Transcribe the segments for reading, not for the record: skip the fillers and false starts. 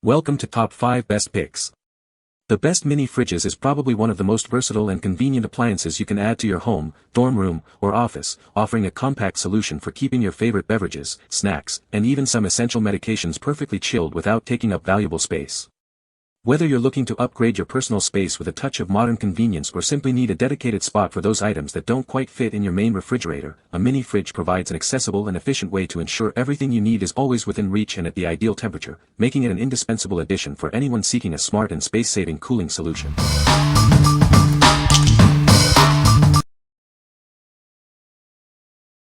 Welcome to Top 5 Best Picks. The Best Mini Fridges is probably one of the most versatile and convenient appliances you can add to your home, dorm room, or office, offering a compact solution for keeping your favorite beverages, snacks, and even some essential medications perfectly chilled without taking up valuable space. Whether you're looking to upgrade your personal space with a touch of modern convenience or simply need a dedicated spot for those items that don't quite fit in your main refrigerator, a mini fridge provides an accessible and efficient way to ensure everything you need is always within reach and at the ideal temperature, making it an indispensable addition for anyone seeking a smart and space-saving cooling solution.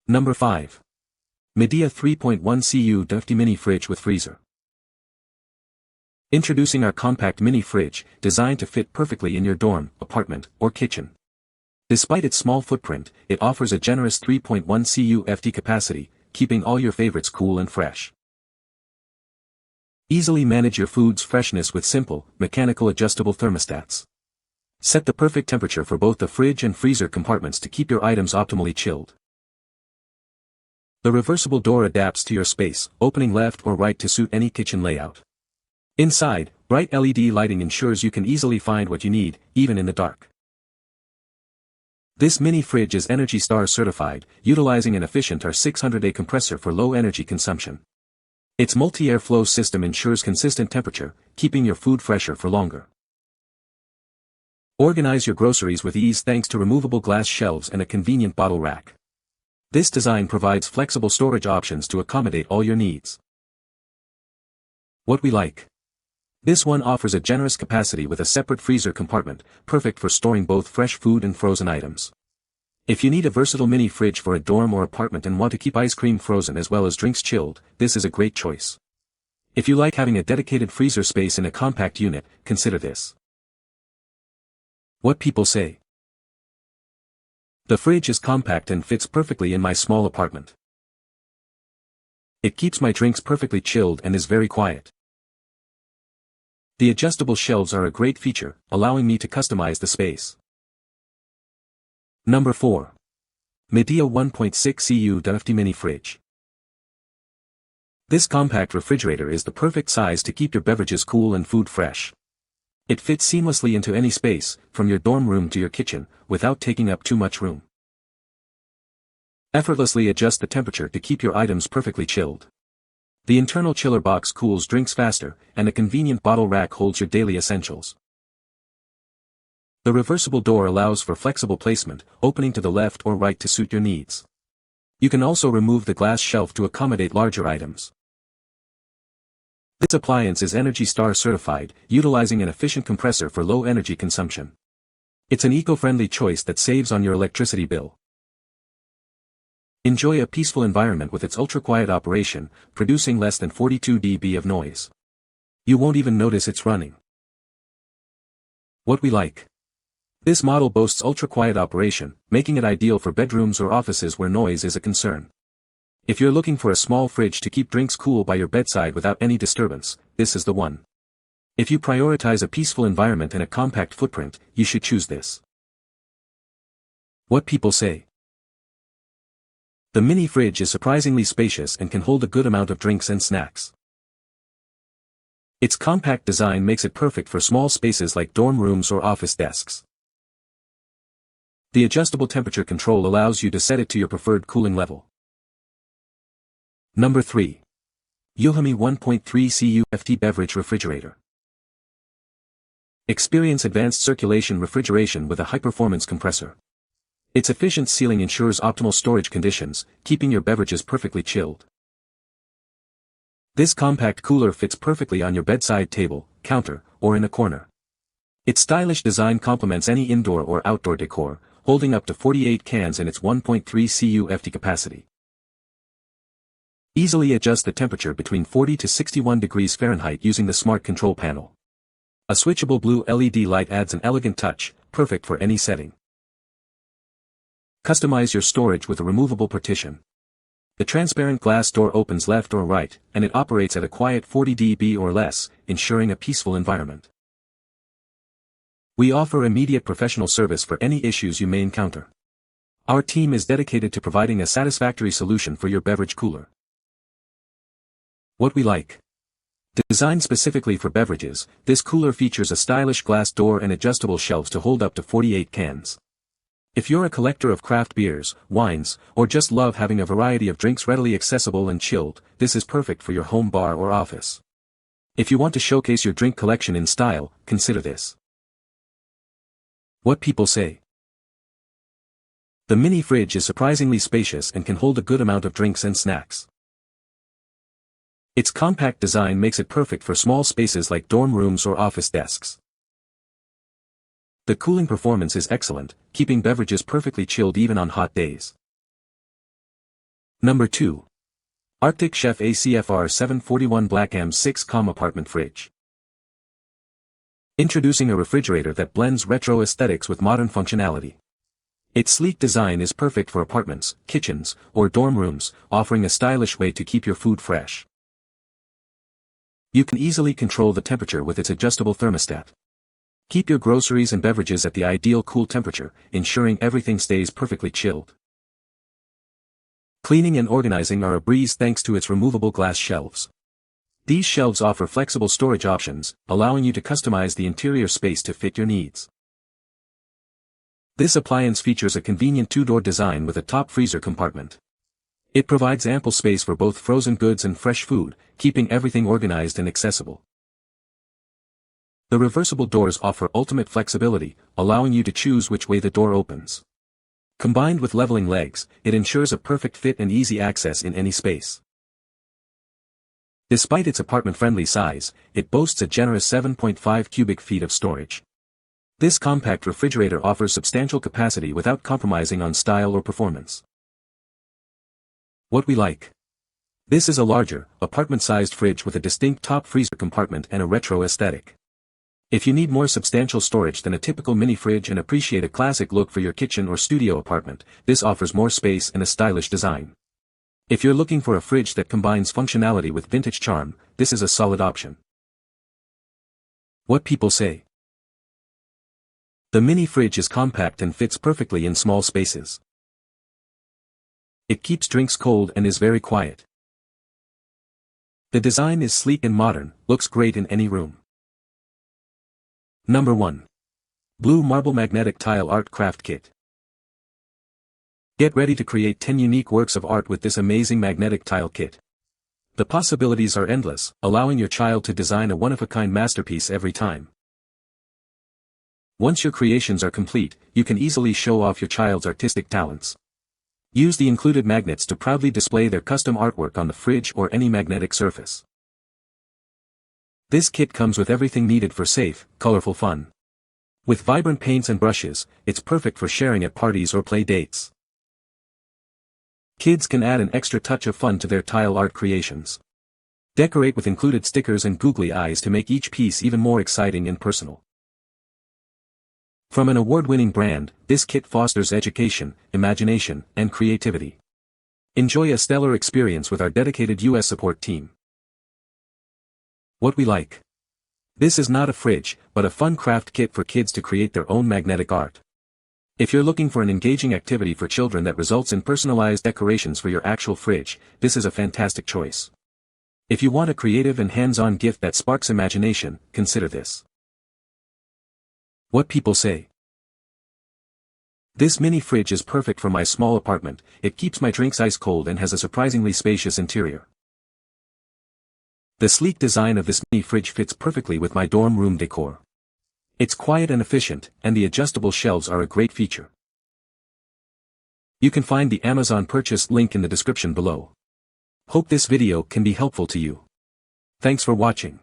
Number 5. Midea 3.1 Cu.ft Mini Fridge with Freezer. Introducing our compact mini fridge, designed to fit perfectly in your dorm, apartment, or kitchen. Despite its small footprint, it offers a generous 3.1 Cu.ft capacity, keeping all your favorites cool and fresh. Easily manage your food's freshness with simple, mechanical adjustable thermostats. Set the perfect temperature for both the fridge and freezer compartments to keep your items optimally chilled. The reversible door adapts to your space, opening left or right to suit any kitchen layout. Inside, bright LED lighting ensures you can easily find what you need, even in the dark. This mini fridge is ENERGY STAR certified, utilizing an efficient R600A compressor for low energy consumption. Its multi-air flow system ensures consistent temperature, keeping your food fresher for longer. Organize your groceries with ease thanks to removable glass shelves and a convenient bottle rack. This design provides flexible storage options to accommodate all your needs. What we like. This one offers a generous capacity with a separate freezer compartment, perfect for storing both fresh food and frozen items. If you need a versatile mini fridge for a dorm or apartment and want to keep ice cream frozen as well as drinks chilled, this is a great choice. If you like having a dedicated freezer space in a compact unit, consider this. What people say. The fridge is compact and fits perfectly in my small apartment. It keeps my drinks perfectly chilled and is very quiet. The adjustable shelves are a great feature, allowing me to customize the space. Number 4. Midea 1.6 Cu.ft Mini Fridge. This compact refrigerator is the perfect size to keep your beverages cool and food fresh. It fits seamlessly into any space, from your dorm room to your kitchen, without taking up too much room. Effortlessly adjust the temperature to keep your items perfectly chilled. The internal chiller box cools drinks faster, and a convenient bottle rack holds your daily essentials. The reversible door allows for flexible placement, opening to the left or right to suit your needs. You can also remove the glass shelf to accommodate larger items. This appliance is ENERGY STAR certified, utilizing an efficient compressor for low energy consumption. It's an eco-friendly choice that saves on your electricity bill. Enjoy a peaceful environment with its ultra-quiet operation, producing less than 42 dB of noise. You won't even notice it's running. What we like. This model boasts ultra-quiet operation, making it ideal for bedrooms or offices where noise is a concern. If you're looking for a small fridge to keep drinks cool by your bedside without any disturbance, this is the one. If you prioritize a peaceful environment and a compact footprint, you should choose this. What people say. The mini fridge is surprisingly spacious and can hold a good amount of drinks and snacks. Its compact design makes it perfect for small spaces like dorm rooms or office desks. The adjustable temperature control allows you to set it to your preferred cooling level. Number 3. EUHOMY 1.3 Cu.ft Beverage Refrigerator. Experience advanced circulation refrigeration with a high-performance compressor. Its efficient sealing ensures optimal storage conditions, keeping your beverages perfectly chilled. This compact cooler fits perfectly on your bedside table, counter, or in a corner. Its stylish design complements any indoor or outdoor decor, holding up to 48 cans in its 1.3 Cu.ft capacity. Easily adjust the temperature between 40 to 61 degrees Fahrenheit using the Smart Control Panel. A switchable blue LED light adds an elegant touch, perfect for any setting. Customize your storage with a removable partition. The transparent glass door opens left or right, and it operates at a quiet 40 dB or less, ensuring a peaceful environment. We offer immediate professional service for any issues you may encounter. Our team is dedicated to providing a satisfactory solution for your beverage cooler. What we like. Designed specifically for beverages, this cooler features a stylish glass door and adjustable shelves to hold up to 48 cans. If you're a collector of craft beers, wines, or just love having a variety of drinks readily accessible and chilled, this is perfect for your home bar or office. If you want to showcase your drink collection in style, consider this. What people say. The mini fridge is surprisingly spacious and can hold a good amount of drinks and snacks. Its compact design makes it perfect for small spaces like dorm rooms or office desks. The cooling performance is excellent, keeping beverages perfectly chilled even on hot days. Number 2. Arctic Chef ACFR 741 Black AM6 Apartment Fridge. Introducing a refrigerator that blends retro aesthetics with modern functionality. Its sleek design is perfect for apartments, kitchens, or dorm rooms, offering a stylish way to keep your food fresh. You can easily control the temperature with its adjustable thermostat. Keep your groceries and beverages at the ideal cool temperature, ensuring everything stays perfectly chilled. Cleaning and organizing are a breeze thanks to its removable glass shelves. These shelves offer flexible storage options, allowing you to customize the interior space to fit your needs. This appliance features a convenient two-door design with a top freezer compartment. It provides ample space for both frozen goods and fresh food, keeping everything organized and accessible. The reversible doors offer ultimate flexibility, allowing you to choose which way the door opens. Combined with leveling legs, it ensures a perfect fit and easy access in any space. Despite its apartment-friendly size, it boasts a generous 7.5 cubic feet of storage. This compact refrigerator offers substantial capacity without compromising on style or performance. What we like. This is a larger, apartment-sized fridge with a distinct top freezer compartment and a retro aesthetic. If you need more substantial storage than a typical mini fridge and appreciate a classic look for your kitchen or studio apartment, this offers more space and a stylish design. If you're looking for a fridge that combines functionality with vintage charm, this is a solid option. What people say. The mini fridge is compact and fits perfectly in small spaces. It keeps drinks cold and is very quiet. The design is sleek and modern, looks great in any room. Number 1. Blue Marble Magnetic Tile Art Craft Kit. Get ready to create 10 unique works of art with this amazing magnetic tile kit. The possibilities are endless, allowing your child to design a one-of-a-kind masterpiece every time. Once your creations are complete, you can easily show off your child's artistic talents. Use the included magnets to proudly display their custom artwork on the fridge or any magnetic surface. This kit comes with everything needed for safe, colorful fun. With vibrant paints and brushes, it's perfect for sharing at parties or play dates. Kids can add an extra touch of fun to their tile art creations. Decorate with included stickers and googly eyes to make each piece even more exciting and personal. From an award-winning brand, this kit fosters education, imagination, and creativity. Enjoy a stellar experience with our dedicated US support team. What we like. This is not a fridge, but a fun craft kit for kids to create their own magnetic art. If you're looking for an engaging activity for children that results in personalized decorations for your actual fridge, this is a fantastic choice. If you want a creative and hands-on gift that sparks imagination, consider this. What people say. This mini fridge is perfect for my small apartment, it keeps my drinks ice cold and has a surprisingly spacious interior. The sleek design of this mini fridge fits perfectly with my dorm room decor. It's quiet and efficient, and the adjustable shelves are a great feature. You can find the Amazon purchase link in the description below. Hope this video can be helpful to you. Thanks for watching.